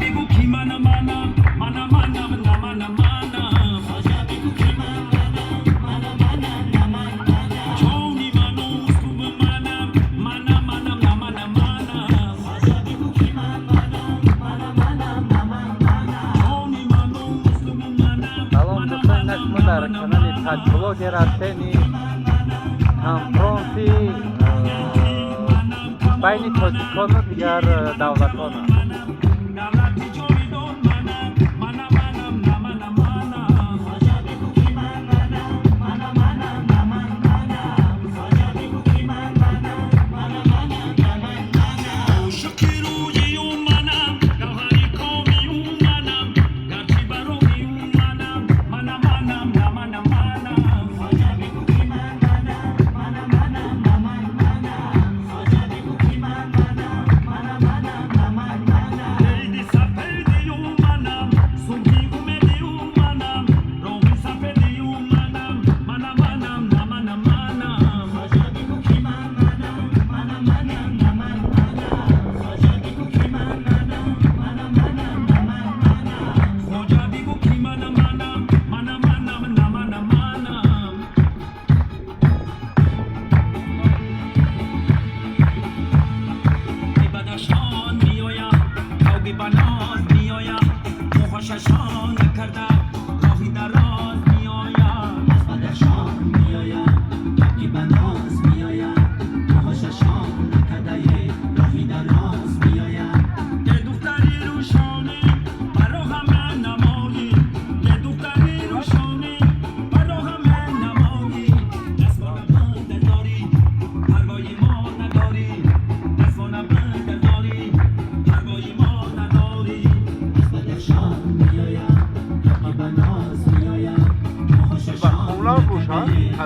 بگو کی منم منم منم منم نه منم منم بگو کی منم منم منم نه منم چونی منو اسکوب منم منم منم نه منم منم بگو کی منم منم منم نه منم چونی منو اسکوب منم Salom do'stlar, nashma dar kanali Taj Blogger Arseni konfronti bayni Tojikiston va diğer davlatlar.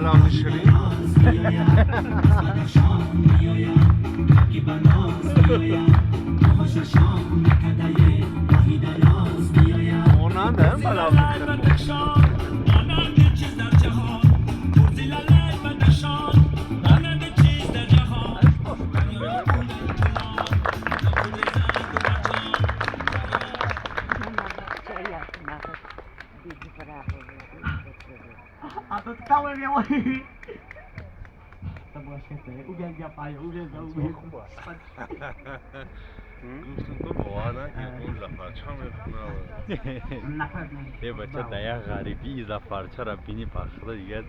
کلام شیرین مانند هم کلام شیرین Atau tahu yang mau. Sebuah kata, ugal dia payah, ugal. دوستون تو واقعا اون زفرچه میخونه یه بچه دیا غریبی زفرچه را بینی پخشده دیگه